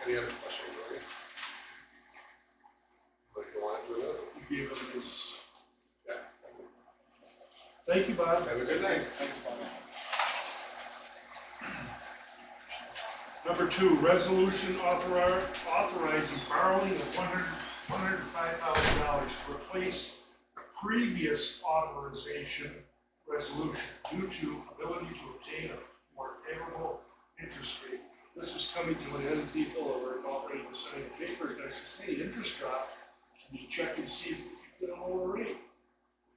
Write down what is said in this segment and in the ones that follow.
Any other questions, Rory? What do you want to do with it? You gave it this. Yeah. Thank you, Bob. Have a good night. Thanks, Bob. Number 2, resolution authorizing borrowing of $105,000 to replace a previous authorization resolution due to ability to obtain a more favorable interest rate. This is coming to an end, people are about ready to sign the paper, and I says, hey, interest drop, can you check and see if you can get a lower rate?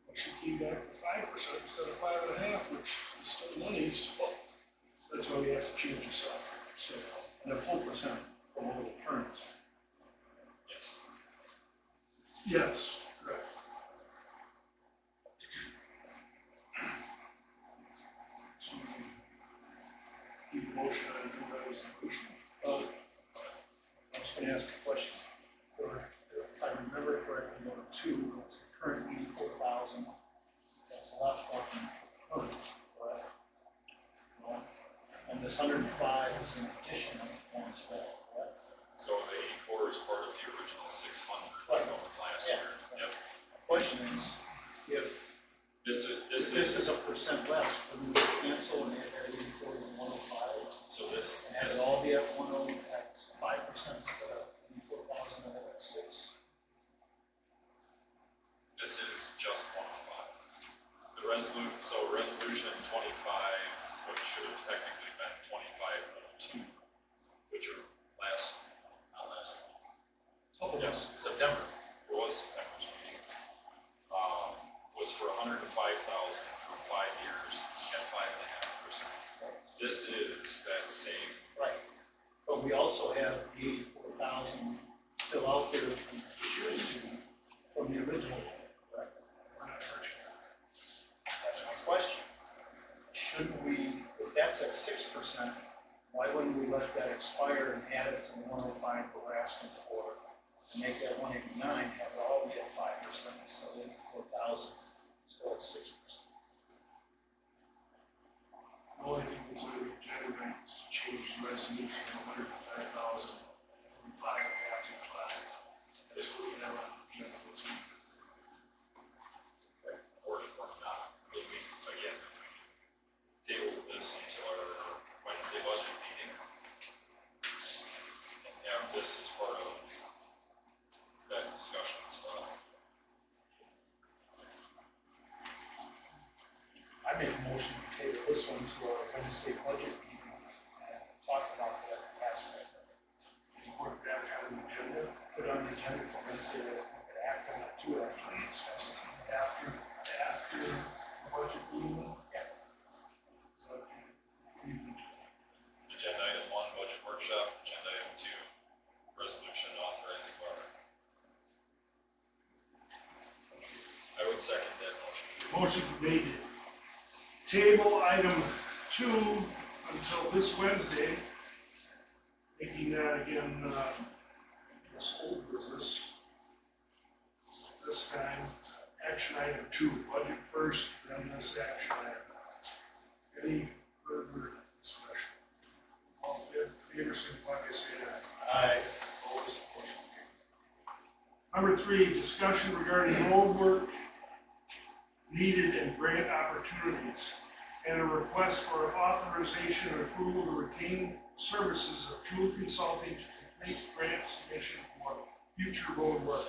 Well, she came back to 5% instead of 5.5%, which is still money, so that's why we have to change the software. So, and a full percent below the current. Yes. Yes, correct. So we can keep motion on the resolution. I was going to ask a question. If I remember correctly, number 2, it's the current 84,000. That's a lot more than current, correct? No. And this 105 is an addition on to that, correct? So the 84 is part of the original 600 Right. from last Yeah. year. Yep. Question is, if This this is a percent less, would we cancel and add that 84 to 105? so this And have it all be at 10 at 5% instead of 84,000 and at 6? this is just 105. The resolution 25, which should have technically been 2502, which are not last. Oh, Yes, September. It was September's meeting. Was for 105,000 for 5 years at 5.5%. This is that same. right. But we also have the 84,000 still out there from from the original, correct? We're not touching that. That's my question. Shouldn't we, if that's at 6%, why wouldn't we let that expire and add it to the 105 we're asking for? And make that 189, have it all be at 5% instead of 84,000, still at 6%. The only thing that's going to generate is to change the resolution from 105,000 from 5.5 to 5. That's what we have on the agenda this week. Or not. I mean, we again table this until our Wednesday budget meeting. And have this as part of that discussion as well. I make a motion to table this one to our Wednesday budget meeting and talk about that aspect of it. You want that on the agenda? Put it on the agenda for Wednesday, that we could act on it too after we discuss it. After the budget meeting? Yeah. So, Agenda item 1, budget workshop. Agenda item 2, resolution authorizing borrowing. I would second that motion. motion made to table item 2 until this Wednesday. Making that again, this old business. This time, action item 2, budget first, then this action item. Any further discussion? All in favor, signify by saying aye. Aye. Opposed, motion carried. Number 3, discussion regarding road work needed and grant opportunities, and a request for authorization and approval to retain services of Jewel Consulting to complete grant submission for future road work.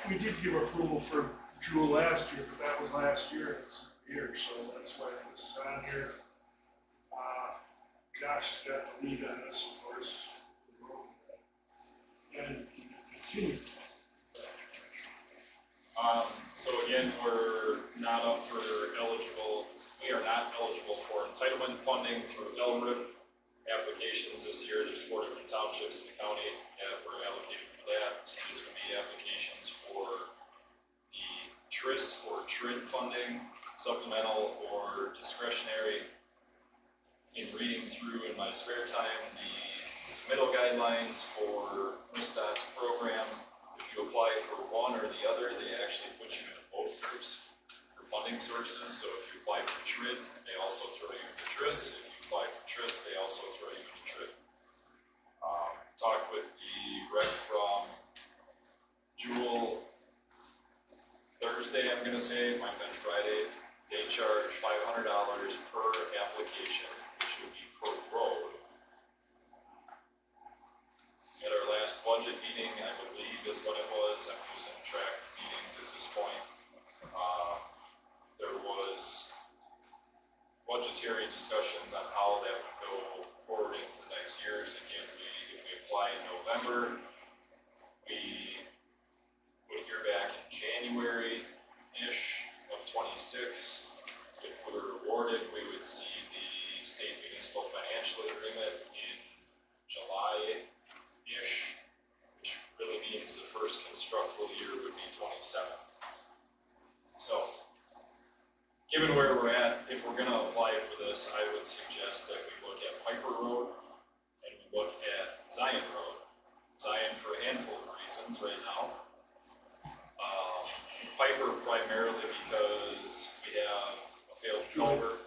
We did give approval for Jewel last year, but that was last year, it's here, so that's why this is on here. Josh's got the lead on this, of course. And continue. So again, we're not up for eligible, we are not eligible for entitlement funding for LRIP applications this year. There's 4 different townships in the county that were allocated for that. So this would be applications for the TRIS or TRID funding, supplemental or discretionary. In reading through in my spare time the submittal guidelines for MISDOT's program, if you apply for one or the other, they actually put you into both groups for funding sources. So if you apply for TRID, they also throw you into TRIS. If you apply for TRIS, they also throw you into TRID. Talked direct from Jewel Thursday, I'm gonna say, might have been Friday. They charge $500 per application, which would be per road. At our last budget meeting, I believe is what it was, I'm losing track of meetings at this point. There was budgetary discussions on how that would go forward into the next years. Again, if we apply in November, we would hear back in January-ish of 26. If we were awarded, we would see the state municipal financial agreement in July-ish, which really means the first constructible year would be 27. So, given where we're at, if we're gonna apply for this, I would suggest that we look at Piper Road and we look at Zion Road. Zion for a handful of reasons right now. Piper primarily because we have a failed culvert.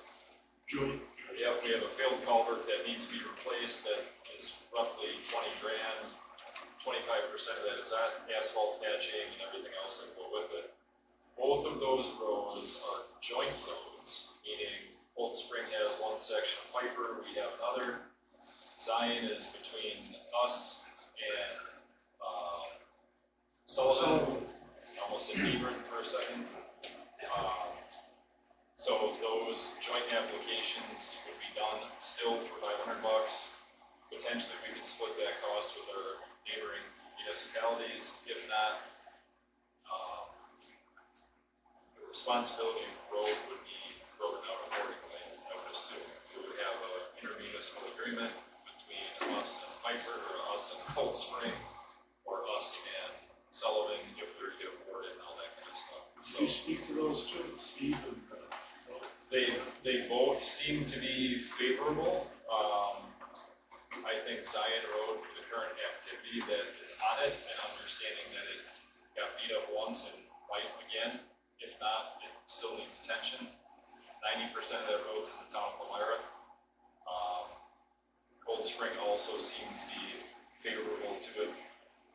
Joint. Yep, we have a failed culvert that needs to be replaced that is roughly 20 grand. 25% of that is asphalt patching and everything else that go with it. Both of those roads are joint roads, meaning Old Spring has one section of Piper, we have another. Zion is between us and Sullivan. Almost said Hebron for a second. So those joint applications would be done still for $500. Potentially we could split that cost with our neighboring municipalities. If not, the responsibility of the road would be broken out accordingly. I would assume we would have an intermunicipal agreement between us and Piper, or us and Cold Spring, or us and Sullivan if we were to get awarded and all that kind of stuff. Can you speak to those two, Steve and They both seem to be favorable. I think Zion Road for the current activity that is on it, and understanding that it got beat up once and might again. If not, it still needs attention. 90% of that road's in the town of Palmyra. Cold Spring also seems to be favorable to it.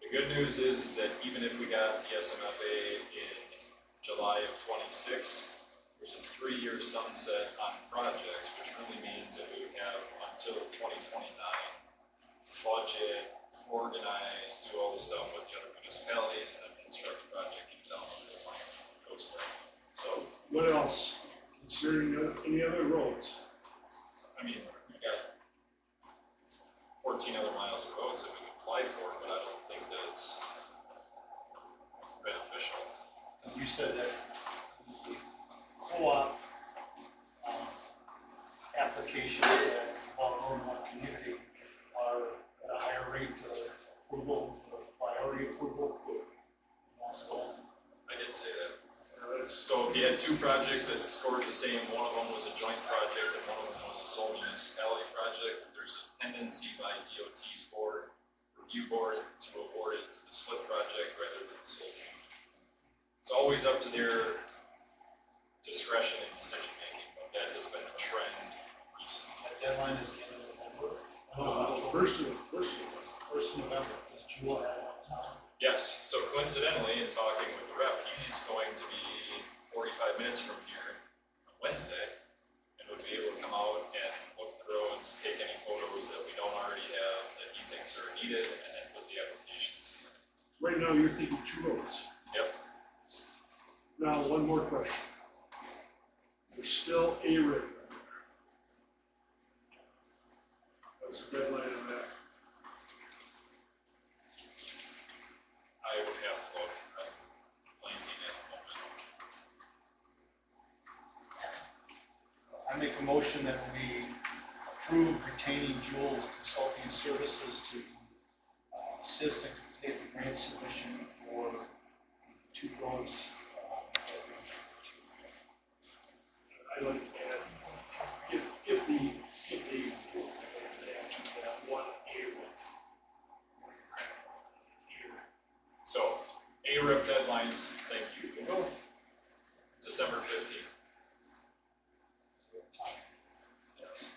The good news is that even if we got the SMFA in July of 26, there's a 3-year sunset on projects, which really means that we would have until 2029 budget, organize, do all the stuff with the other municipalities, and then construct the project in town under the plan goes there. So, what else? Considering any other roads? I mean, we've got 14 other miles of roads that we could apply for, but I don't think that it's beneficial. You said that the co-op applications that involve more and more community are at a higher rate of approval, priority approval. I did say that. So if you had 2 projects that scored the same, one of them was a joint project and one of them was a sole municipality project, there's a tendency by DOT's review board to award it to the split project rather than the sole. It's always up to their discretion in decision making, but that has been a trend recently. That deadline is the end of November. First of November, does Jewel have one time? Yes, so coincidentally, in talking with the rep, he's going to be 45 minutes from here on Wednesday, and would be able to come out and look at the roads, take any photos that we don't already have that he thinks are needed, and then put the applications in. right now, you're thinking 2 roads. Yep. Now, one more question. There's still a rip in there. What's the deadline on that? I would have to look, I'm blanking at the moment. I make a motion that we approve retaining Jewel Consulting Services to assist and complete the grant submission for 2 roads. I'd like to add, if the one A rip. So, ARIP deadlines, thank you, Google, December 15th. Yes.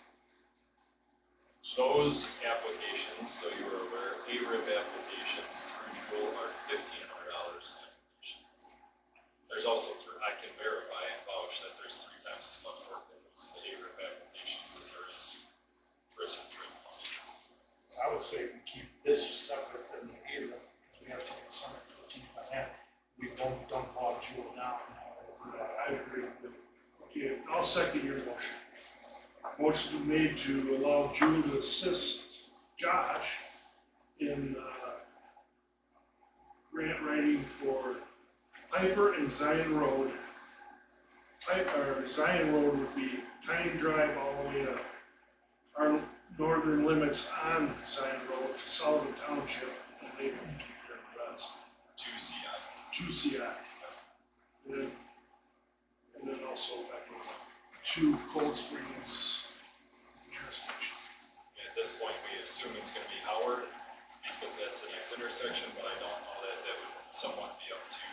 Those applications, so you are aware, ARIP applications through Jewel are $1,500 an application. There's also, I can verify and vouch that there's 3 times as much work that goes into ARIP applications as there is FRIS and TRIP funding. So I would say we keep this separate than the ARIP, because we have to take some at 15 by hand. We won't dump all Jewel down. I agree with you. Okay, I'll second your motion. Motion made to allow June to assist Josh in grant writing for Piper and Zion Road. Zion Road would be Time Drive all the way to our northern limits on Zion Road to Sullivan Township, and they would keep their best. 2 CI. 2 CI. And then also back to Cold Springs jurisdiction. And at this point, we assume it's gonna be Howard, because that's the next intersection, but I don't know that that would somewhat be up to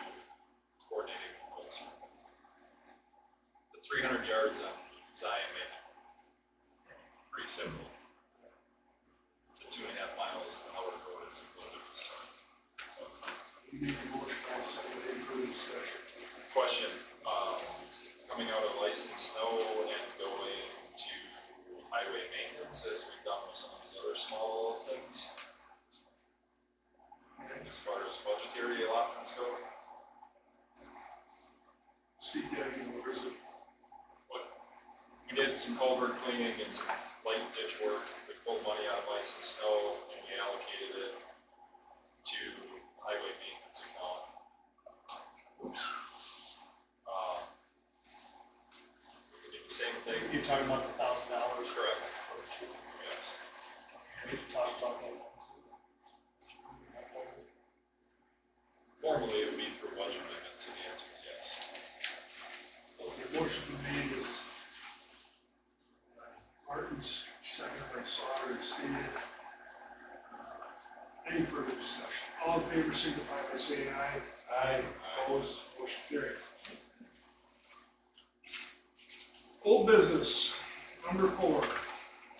coordinating with Cold Springs. The 300 yards on Zion may be pretty simple. The 2.5 miles to Howard Road is a little bit of a start. So, You make the motion, I'll second it, any further discussion? question, coming out of licensed snow and going to highway maintenance as we've done with some of these other small things? As far as budgetary allotments go, Steve, where is it? we did some culvert cleaning and some light ditch work. We pulled money out of licensed snow and we allocated it to highway maintenance account. Oops. We could do the same thing. You're talking about the $1,000? Correct. For the Jewel. Yes. We can talk about that. Formally, it would be through budget amendments, and the answer is yes. Okay, motion made is Martin's, second by Sauter, and stated. Any further discussion? All in favor signify by saying aye. Aye. Opposed, motion carried. Old business, number 4,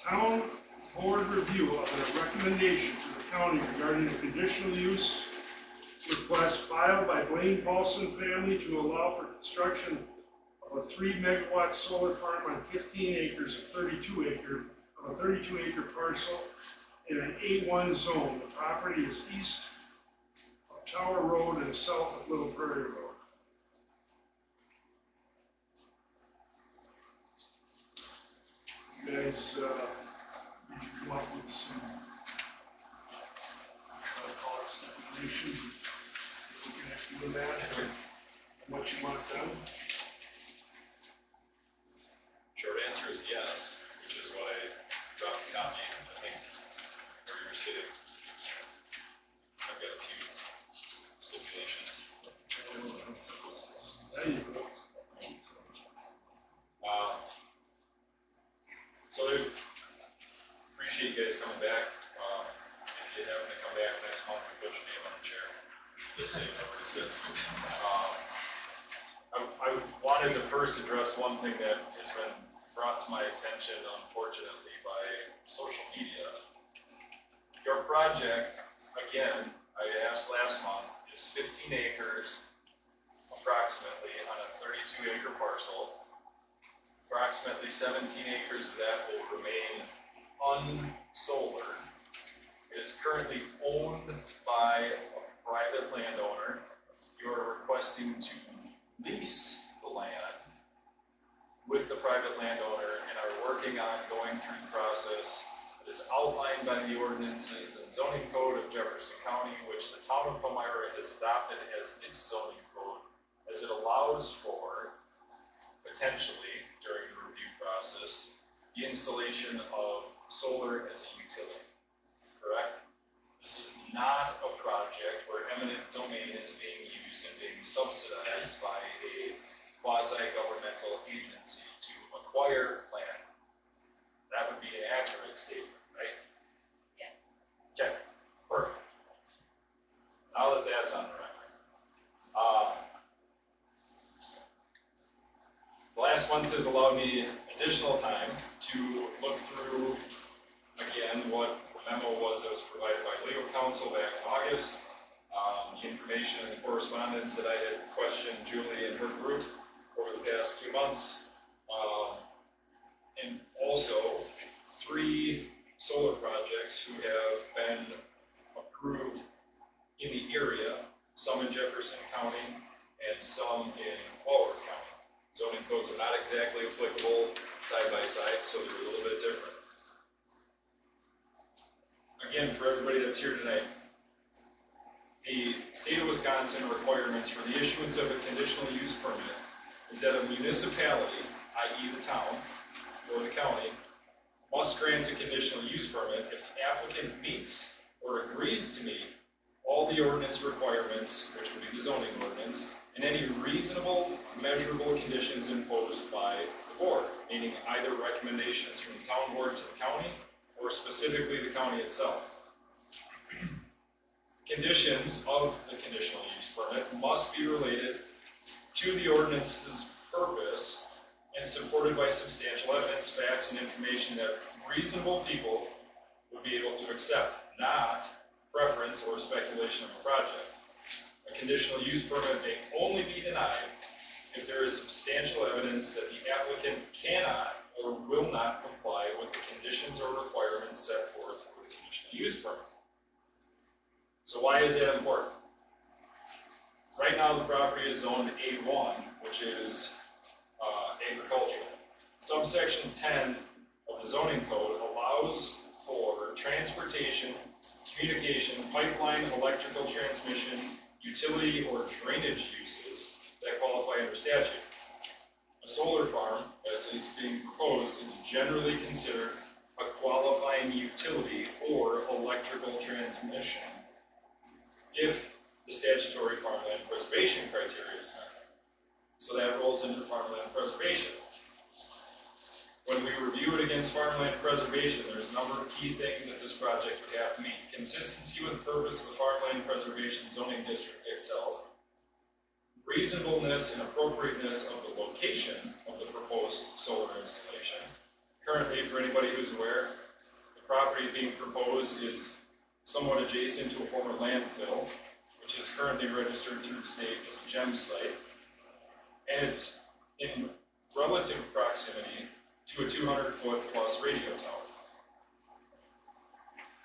town board review of a recommendation to the county regarding a conditional use request filed by Blaine Paulson family to allow for construction of a 3-megawatt solar farm on 15 acres of 32 acre parcel in an A1 zone. The property is east of Tower Road and south of Little Prairie Road. You guys, did you come up with some, call it stipulation? Looking at doing that, and what you want done? Short answer is yes, which is why I dropped the copy, I think, where you were sitting. I've got a few stipulations. There you go. So I appreciate you guys coming back. If you happen to come back next month, we put your name on the chair. Just so you know where to sit. I wanted to first address one thing that has been brought to my attention, unfortunately, by social media. Your project, again, I asked last month, is 15 acres approximately on a 32 acre parcel. Approximately 17 acres of that will remain unsolar. It is currently owned by a private landowner. You are requesting to lease the land with the private landowner and are working on going through the process that is outlined by the ordinances and zoning code of Jefferson County, which the town of Palmyra has adopted as its zoning code, as it allows for potentially during the review process the installation of solar as a utility. Correct? This is not a project where eminent domain is being used and being subsidized by a quasi-governmental agency to acquire land. That would be an accurate statement, right? Yes. Okay, perfect. Now that that's on the record. The last month has allowed me additional time to look through, again, what we memo that was provided by legal counsel back in August. The information and the correspondence that I had questioned Julie and her group over the past 2 months. And also 3 solar projects who have been approved in the area, some in Jefferson County and some in Waller County. Zoning codes are not exactly applicable side by side, so they're a little bit different. Again, for everybody that's here tonight, the state of Wisconsin requirements for the issuance of a conditional use permit is that a municipality, i.e. the town or the county, must grant a conditional use permit if the applicant meets or agrees to meet all the ordinance requirements, which would be the zoning ordinance, and any reasonable, measurable conditions imposed by the board, meaning either recommendations from the town board to the county or specifically the county itself. Conditions of the conditional use permit must be related to the ordinance's purpose and supported by substantial evidence, facts, and information that reasonable people would be able to accept, not preference or speculation of a project. A conditional use permit may only be denied if there is substantial evidence that the applicant cannot or will not comply with the conditions or requirements set forth for the conditional use permit. So why is that important? Right now, the property is zoned A1, which is agricultural. Subsection 10 of the zoning code allows for transportation, communication, pipeline, electrical transmission, utility, or drainage uses that qualify under statute. A solar farm, as is being proposed, is generally considered a qualifying utility or electrical transmission if the statutory farmland preservation criteria is met. So that rolls into farmland preservation. When we review it against farmland preservation, there's a number of key things that this project would have to meet. Consistency with the purpose of the farmland preservation zoning district itself, reasonableness and appropriateness of the location of the proposed solar installation. Currently, for anybody who's aware, the property being proposed is somewhat adjacent to a former landfill, which is currently registered through the state as a GEM site, and it's in relative proximity to a 200-foot plus radio tower.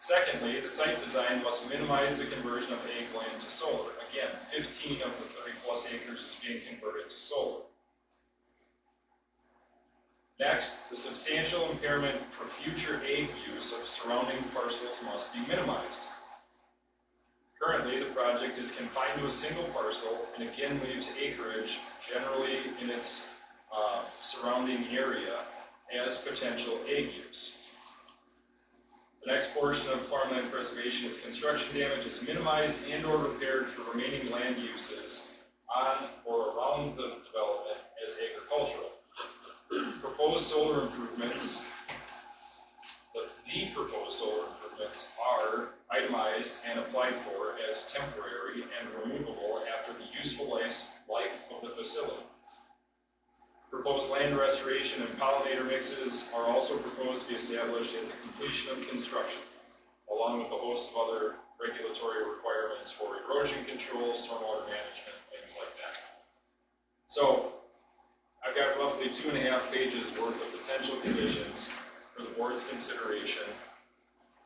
Secondly, the site design must minimize the conversion of ag land to solar. Again, 15 of the 30 plus acres is being converted to solar. Next, the substantial impairment for future ag use of surrounding parcels must be minimized. Currently, the project is confined to a single parcel and again leaves acreage generally in its surrounding area as potential ag use. The next portion of farmland preservation is construction damage is minimized and or repaired for remaining land uses on or around the development as agricultural. Proposed solar improvements, the proposed solar improvements are itemized and applied for as temporary and removable after the useful life of the facility. Proposed land restoration and pollinator mixes are also proposed to be established at the completion of construction, along with a host of other regulatory requirements for erosion control, stormwater management, things like that. So, I've got roughly 2.5 pages worth of potential conditions for the board's consideration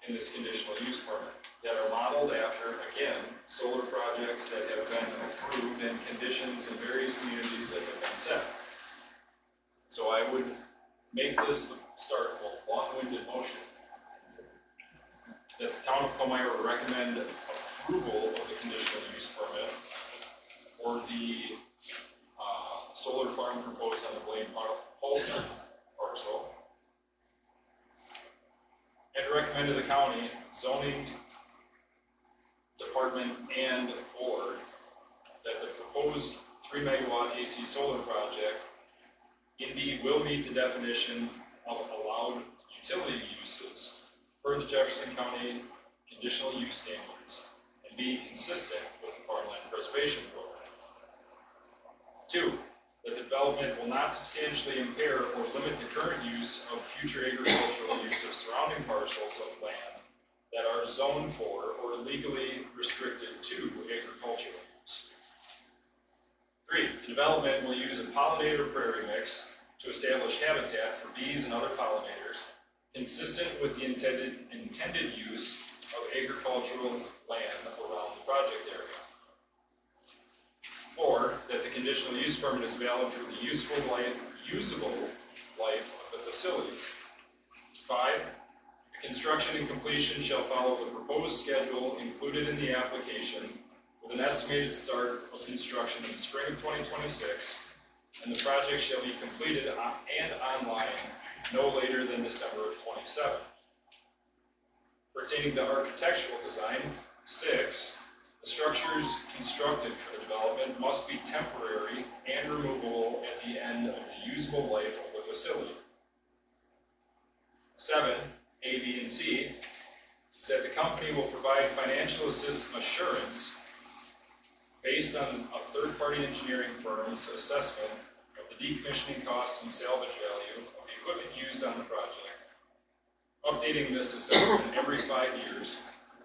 in this conditional use permit that are modeled after, again, solar projects that have been approved and conditions in various communities that have been set. So I would make this the start of a long-winded motion that the town of Palmyra recommend approval of the conditional use permit for the solar farm proposed on the Blaine Paulson parcel, and recommend to the county zoning department and board that the proposed 3 megawatt AC solar project indeed will meet the definition of allowed utility uses per the Jefferson County conditional use standards and be consistent with the farmland preservation program. 2, that the development will not substantially impair or limit the current use of future agricultural use of surrounding parcels of land are zoned for or legally restricted to agricultural use. 3, the development will use a pollinator prairie mix to establish habitat for bees and other pollinators consistent with the intended use of agricultural land around the project area. 4, that the conditional use permit is valid for the usable life of the facility. 5, the construction and completion shall follow the proposed schedule included in the application with an estimated start of construction in the spring of 2026, and the project shall be completed and online no later than December of 27. Pertaining to architectural design, 6, the structures constructed for the development must be temporary and removable at the end of the usable life of the facility. 7, A, B, and C, is that the company will provide financial assurance based on a third-party engineering firm's assessment of the decommissioning costs and salvage value of the equipment used on the project, updating this assessment every 5 years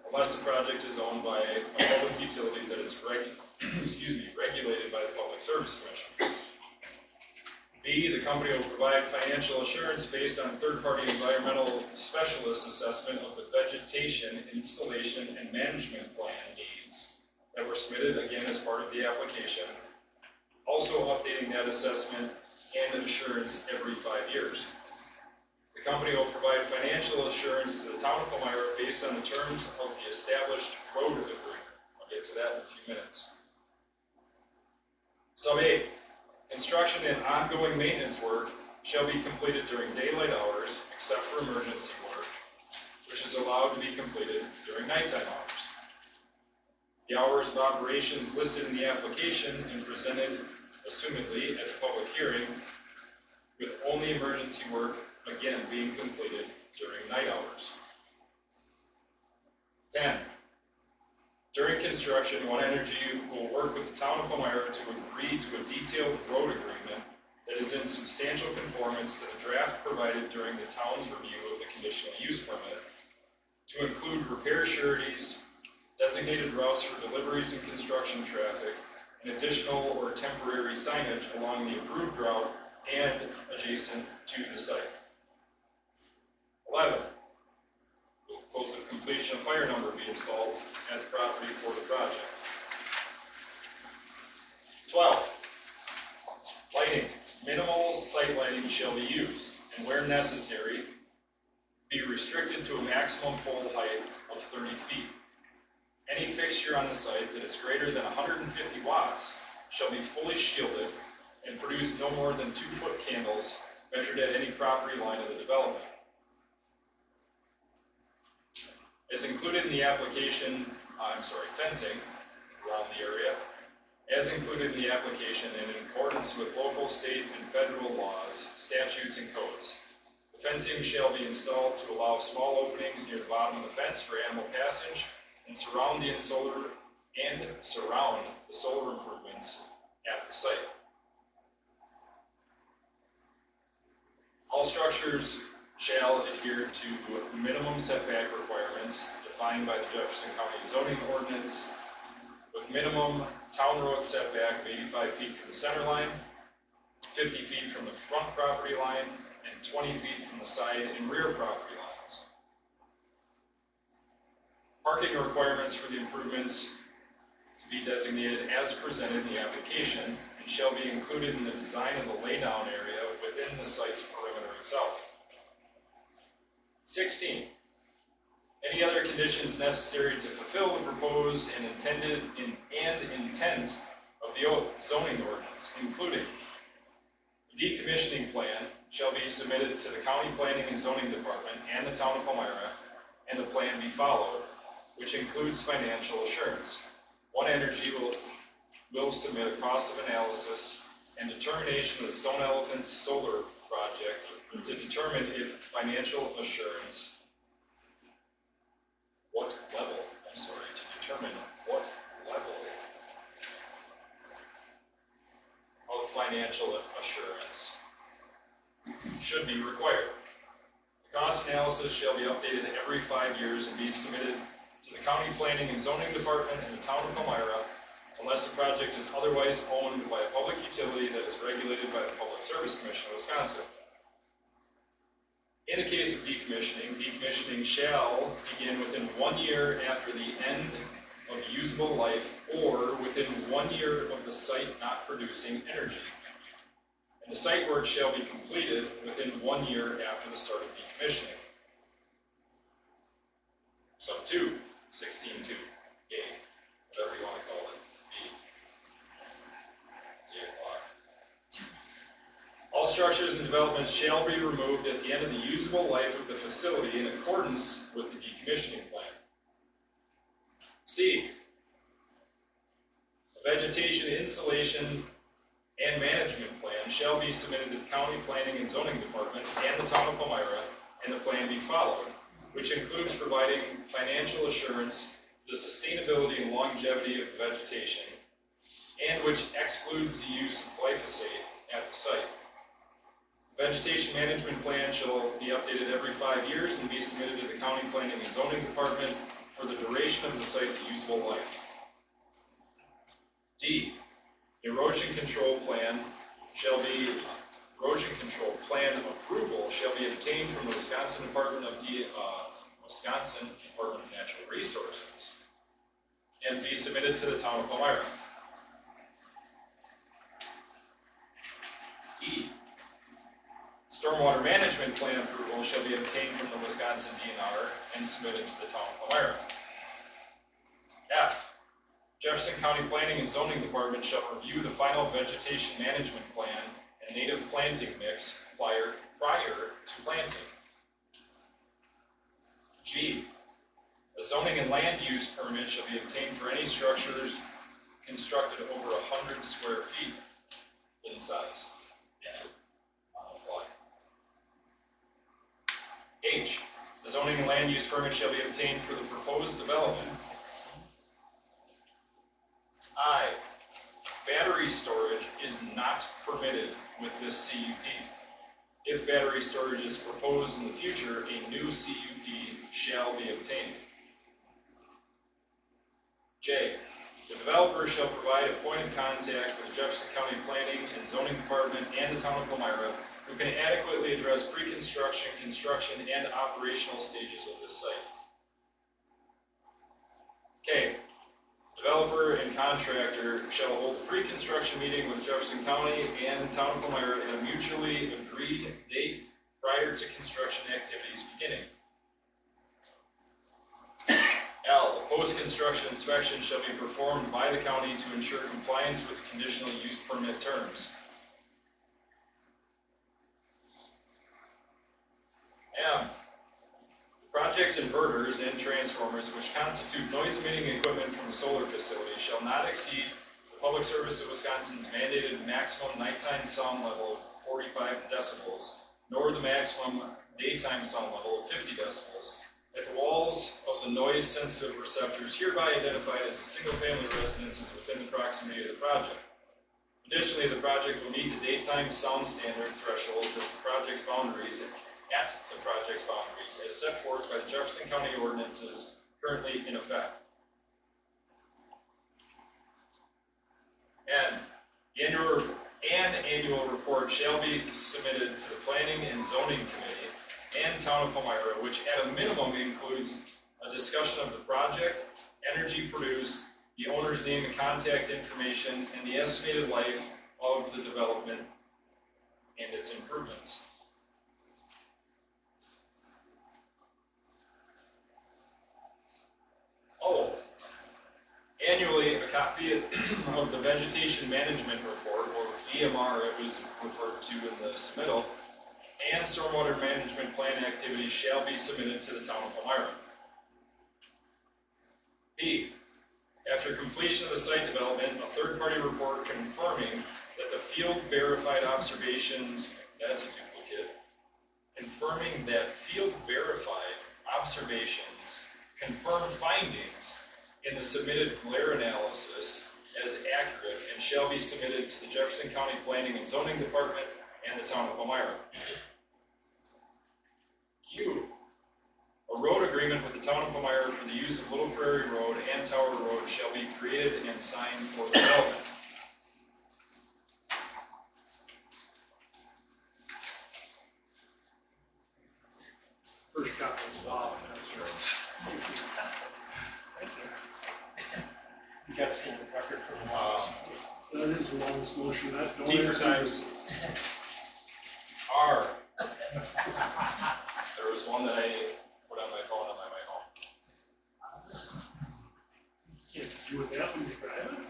unless the project is owned by a public utility that is regulated by the Public Service Commission. B, the company will provide financial assurance based on third-party environmental specialist assessment of the vegetation, installation, and management plan needs that were submitted again as part of the application, also updating that assessment and assurance every 5 years. The company will provide financial assurance to the town of Palmyra based on the terms of the established road agreement. I'll get to that in a few minutes. Sub 8, construction and ongoing maintenance work shall be completed during daylight hours except for emergency work, which is allowed to be completed during nighttime hours. The hours of operations listed in the application and presented, assumedly, at the public hearing, with only emergency work again being completed during night hours. 10. During construction, One Energy will work with the town of Palmyra to agree to a detailed road agreement that is in substantial conformance to the draft provided during the town's review of the conditional use permit, to include repair sureties, designated routes for deliveries and construction traffic, and additional or temporary signage along the approved route and adjacent to the site. 11. Will post of completion of fire number be installed at the property for the project. 12. Lighting. Minimal site lighting shall be used, and where necessary, be restricted to a maximum pole height of 30 feet. Any fixture on the site that is greater than 150 watts shall be fully shielded and produce no more than 2-foot candles measured at any property line of the development. As included in the application, fencing around the area, as included in the application and in accordance with local, state, and federal laws, statutes, and codes. The fencing shall be installed to allow small openings near the bottom of the fence for animal passage and surround the solar improvements at the site. All structures shall adhere to minimum setback requirements defined by the Jefferson County zoning ordinance, with minimum town road setback of 85 feet from the center line, 50 feet from the front property line, and 20 feet from the side and rear property lines. Parking requirements for the improvements to be designated as presented in the application and shall be included in the design of the laydown area within the site's perimeter itself. 16. Any other conditions necessary to fulfill the proposed and intent of the zoning ordinance, including the decommissioning plan, shall be submitted to the County Planning and Zoning Department and the Town of Palmyra, and the plan be followed, which includes financial assurance. One Energy will submit a cost of analysis and determination of the Stone Elephant Solar Project to determine if financial assurance, determine what level of financial assurance should be required. Cost analysis shall be updated every 5 years and be submitted to the County Planning and Zoning Department in the town of Palmyra unless the project is otherwise owned by a public utility that is regulated by the Public Service Commission of Wisconsin. In the case of decommissioning, decommissioning shall begin within 1 year after the end of usable life or within 1 year of the site not producing energy. And the site work shall be completed within 1 year after the start of decommissioning. Sub 2, 16.2, A, whatever you want to call it, B. It's 8 o'clock. All structures and developments shall be removed at the end of the usable life of the facility in accordance with the decommissioning plan. C, a vegetation installation and management plan shall be submitted to the County Planning and Zoning Department and the town of Palmyra, and the plan be followed, which includes providing financial assurance of the sustainability and longevity of the vegetation, and which excludes the use of glyphosate at the site. The vegetation management plan shall be updated every 5 years and be submitted to the County Planning and Zoning Department for the duration of the site's usable life. D, erosion control plan approval shall be obtained from the Wisconsin Department of Natural Resources and be submitted to the town of Palmyra. E, stormwater management plan approval shall be obtained from the Wisconsin DNR and submitted to the town of Palmyra. F, Jefferson County Planning and Zoning Department shall review the final vegetation management plan and native planting mix prior to planting. G, a zoning and land use permit shall be obtained for any structures constructed over 100 square feet in size. On the fly. H, the zoning and land use permit shall be obtained for the proposed development. I, battery storage is not permitted with this CUP. If battery storage is proposed in the future, a new CUP shall be obtained. J, the developer shall provide a point of contact for the Jefferson County Planning and Zoning Department and the town of Palmyra who can adequately address pre-construction, construction, and operational stages of this site. K, developer and contractor shall hold a pre-construction meeting with Jefferson County and the town of Palmyra at a mutually agreed date prior to construction activities beginning. L, a post-construction inspection shall be performed by the county to ensure compliance with the conditional use permit terms. M, projects, inverters, and transformers which constitute noise-emitting equipment from a solar facility shall not exceed the Public Service of Wisconsin's mandated maximum nighttime sound level of 45 decibels, nor the maximum daytime sound level of 50 decibels, at the walls of the noise-sensitive receptors hereby identified as the single-family residences within the proximity of the project. Additionally, the project will meet the daytime sound standard thresholds as the project's boundaries as set forth by the Jefferson County ordinances currently in effect. And an annual report shall be submitted to the Planning and Zoning Committee and Town of Palmyra, which at a minimum includes a discussion of the project, energy produced, the owner's name and contact information, and the estimated life of the development and its improvements. Oh, annually, a copy of the Vegetation Management Report, or VMR it was referred to in the submittal, and stormwater management plan activities shall be submitted to the town of Palmyra. B, after completion of the site development, a third-party report confirming that the field verified observations, that's a duplicate, confirming that field verified observations confirm findings in the submitted glare analysis as accurate and shall be submitted to the Jefferson County Planning and Zoning Department and the town of Palmyra. Q, A road agreement with the town of Palmyra for the use of Little Prairie Road and Tower Road shall be created and signed for development. First copy is wow, that's right. You got to see the record for the longest. That is the longest motion, that don't. T for times. R. There was one that I put on my phone on my way home. Can't do with that when you're driving.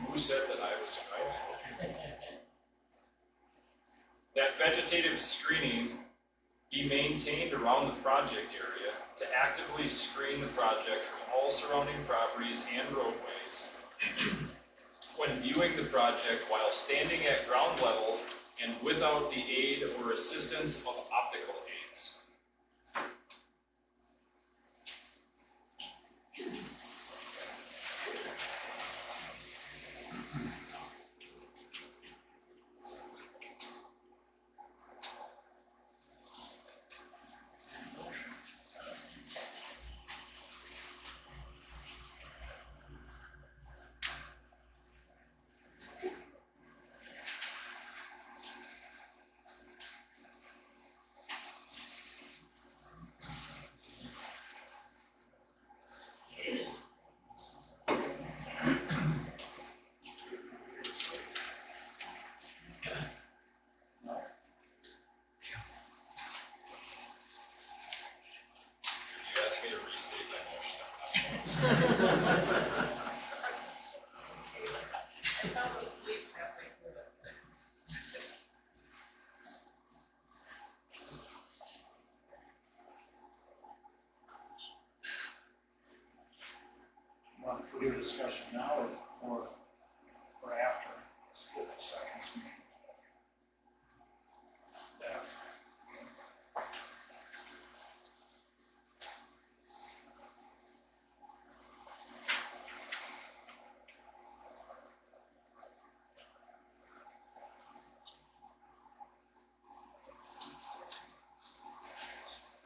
Who said that I was driving? That vegetative screening be maintained around the project area to actively screen the project from all surrounding properties and roadways when viewing the project while standing at ground level and without the aid or assistance of optical aids. Ask me to restate my motion. I fell asleep halfway through it. Want further discussion now or before or after? Let's get the seconds. After.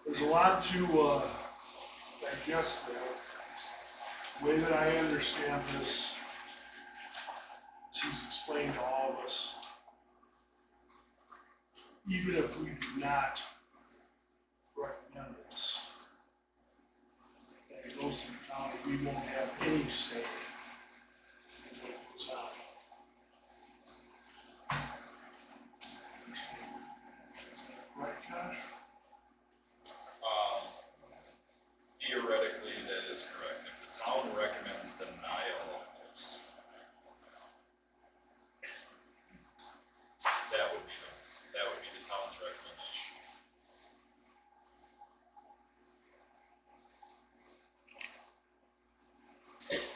There's a lot to digest there. The way that I understand this, as he's explained to all of us, even if we do not recommend this, and it goes to the county, we won't have any say in what goes on. Right, Josh? Theoretically, that is correct. If the town recommends denial of this, that would be the town's recommendation.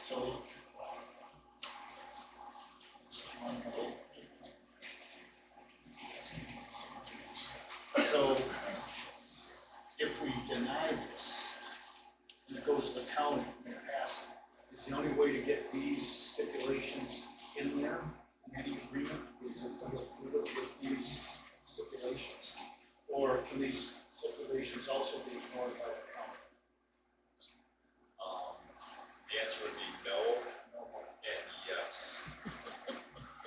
So. So if we deny this, and it goes to the county and pass it, is the only way to get these stipulations in there, in any agreement, is if we include it with these stipulations? Or can these stipulations also be ignored by the county? The answer would be no and yes.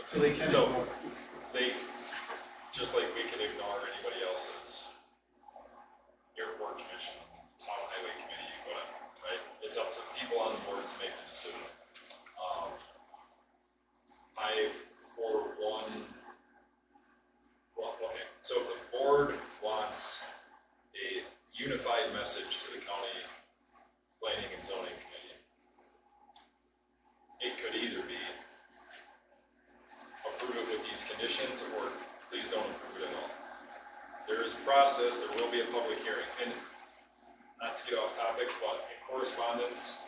So they can So- ignore it. They, just like we can ignore anybody else's airport commission, town highway committee, whatever, right? It's up to people on the board to make the decision. I, for one, well, okay, so if the board wants a unified message to the county planning and zoning committee, it could either be approve it with these conditions or please don't approve it at all. There is a process, there will be a public hearing, and not to get off topic, but in correspondence,